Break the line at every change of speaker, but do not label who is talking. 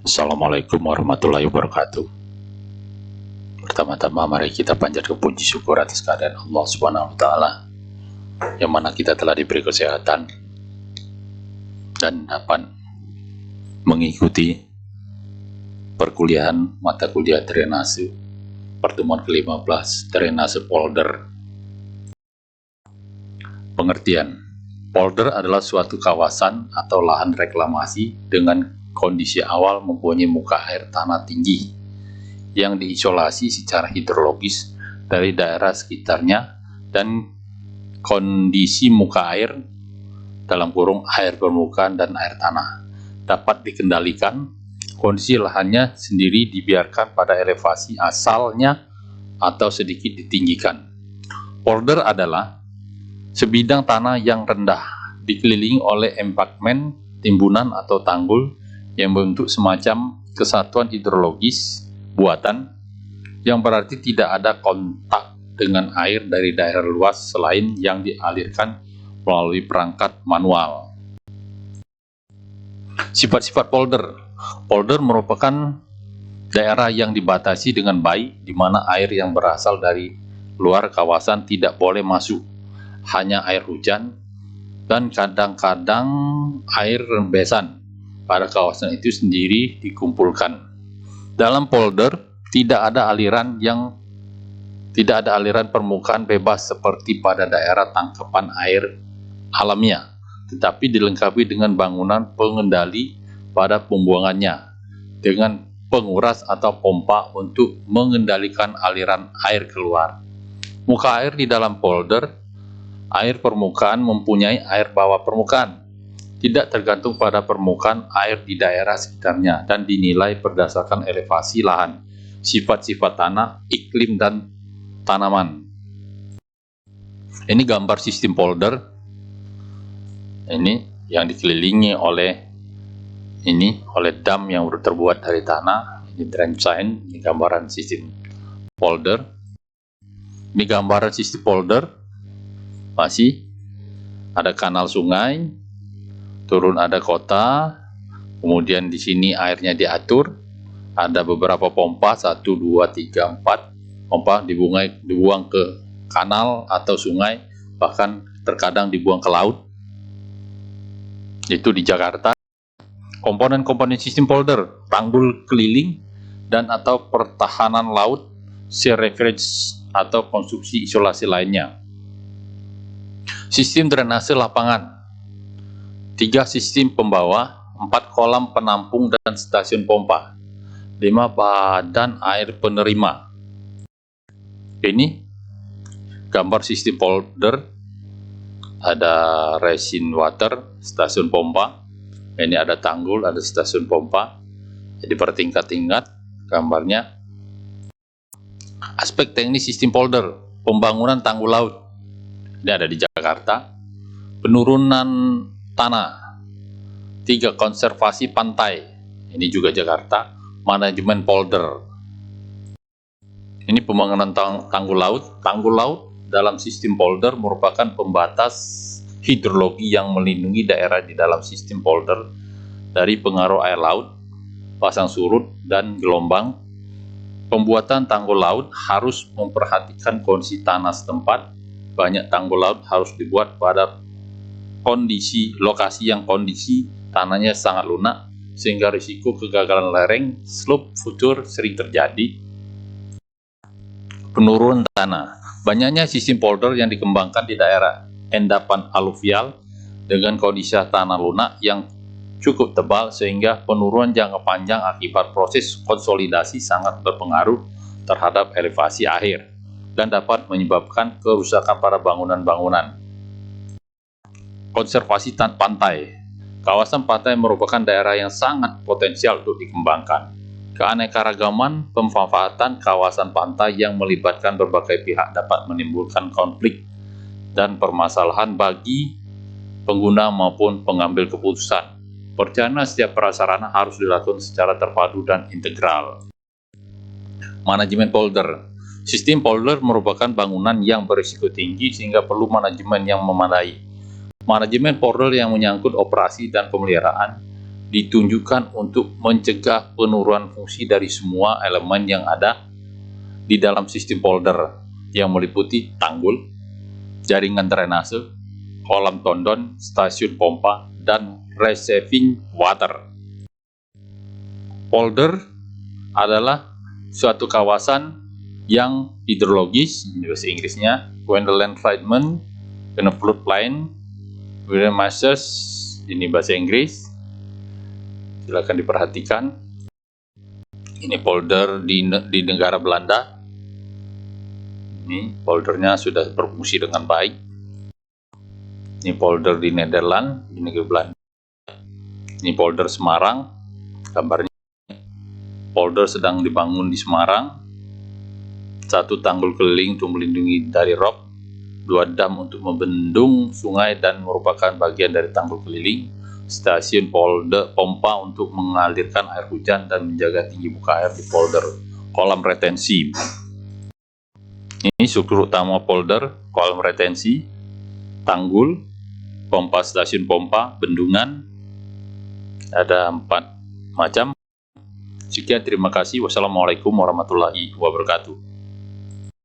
Assalamualaikum warahmatullahi wabarakatuh. Pertama-tama mari kita panjatkan puji syukur atas keadaan Allah Subhanahu wa taala yang mana kita telah diberi kesehatan dan dapat mengikuti perkuliahan mata kuliah drainase pertemuan ke-15 drainase polder. Pengertian: polder adalah suatu kawasan atau lahan reklamasi dengan kondisi awal mempunyai muka air tanah tinggi yang diisolasi secara hidrologis dari daerah sekitarnya dan kondisi muka air dalam kurung air permukaan dan air tanah dapat dikendalikan. Kondisi lahannya sendiri dibiarkan pada elevasi asalnya atau sedikit ditinggikan. Polder adalah sebidang tanah yang rendah dikelilingi oleh embankment, timbunan atau tanggul yang membentuk semacam kesatuan hidrologis buatan yang berarti tidak ada kontak dengan air dari daerah luas selain yang dialirkan melalui perangkat manual. Sifat-sifat polder. Polder merupakan daerah yang dibatasi dengan baik di mana air yang berasal dari luar kawasan tidak boleh masuk, hanya air hujan dan kadang-kadang air rembesan pada kawasan itu sendiri dikumpulkan. Dalam polder tidak ada aliran permukaan bebas seperti pada daerah tangkapan air alamiah, tetapi dilengkapi dengan bangunan pengendali pada pembuangannya dengan penguras atau pompa untuk mengendalikan aliran air keluar. Muka air di dalam polder, air permukaan mempunyai air bawah permukaan, tidak tergantung pada permukaan air di daerah sekitarnya dan dinilai berdasarkan elevasi lahan, sifat-sifat tanah, iklim, dan tanaman. Ini gambar sistem polder. Ini yang dikelilingi oleh dam yang terbuat dari tanah. Ini drain sign, ini gambaran sistem polder. Ini gambaran sistem polder. Masih ada kanal sungai, turun ada kota, kemudian di sini airnya diatur, ada beberapa pompa, 1, 2, 3, 4 pompa dibuang ke kanal atau sungai, bahkan terkadang dibuang ke laut. Itu di Jakarta. Komponen-komponen sistem polder, tanggul keliling dan atau pertahanan laut, sea refuge atau konstruksi isolasi lainnya. Sistem drainase lapangan, 3 sistem pembawa, 4 kolam penampung dan stasiun pompa, 5 badan air penerima. Ini gambar sistem polder, ada resin water, stasiun pompa, ini ada tanggul, ada stasiun pompa, jadi bertingkat-tingkat gambarnya. Aspek teknis sistem polder, pembangunan tanggul laut, ini ada di Jakarta. Penurunan tanah, 3 konservasi pantai, ini juga Jakarta. Manajemen polder, ini pembangunan tanggul laut. Tanggul laut dalam sistem polder merupakan pembatas hidrologi yang melindungi daerah di dalam sistem polder dari pengaruh air laut, pasang surut, dan gelombang. Pembuatan tanggul laut harus memperhatikan kondisi tanah setempat. Banyak tanggul laut harus dibuat pada lokasi yang kondisi tanahnya sangat lunak, sehingga risiko kegagalan lereng, slope futur sering terjadi. Penurunan tanah, banyaknya sistem polder yang dikembangkan di daerah endapan aluvial dengan kondisi tanah lunak yang cukup tebal, sehingga penurunan jangka panjang akibat proses konsolidasi sangat berpengaruh terhadap elevasi air dan dapat menyebabkan kerusakan pada bangunan-bangunan. Konservasi pantai, kawasan pantai merupakan daerah yang sangat potensial untuk dikembangkan. Keanekaragaman pemanfaatan kawasan pantai yang melibatkan berbagai pihak dapat menimbulkan konflik dan permasalahan bagi pengguna maupun pengambil keputusan. Perencanaan setiap prasarana harus dilakukan secara terpadu dan integral. Manajemen polder, sistem polder merupakan bangunan yang berisiko tinggi sehingga perlu manajemen yang memadai. Manajemen polder yang menyangkut operasi dan pemeliharaan ditunjukkan untuk mencegah penurunan fungsi dari semua elemen yang ada di dalam sistem polder yang meliputi tanggul, jaringan drainase, kolam tondon, stasiun pompa, dan receiving water. Polder adalah suatu kawasan yang hidrologis, ini bahasa Inggrisnya, when the land fragment, when the floodplain, when the masses, ini bahasa Inggris. Silakan diperhatikan. Ini polder di negara Belanda. Ini poldernya sudah berfungsi dengan baik. Ini polder di Nederland, di negara Belanda. Ini polder Semarang, gambarnya. Polder sedang dibangun di Semarang. 1 tanggul keliling untuk melindungi dari rob, 2 dam untuk membendung sungai dan merupakan bagian dari tanggul keliling, stasiun polder pompa untuk mengalirkan air hujan dan menjaga tinggi muka air di polder, kolam retensi. Ini struktur utama polder, kolam retensi, tanggul, pompa, stasiun pompa, bendungan. Ada 4 macam. Sekian, terima kasih. Wassalamualaikum warahmatullahi wabarakatuh.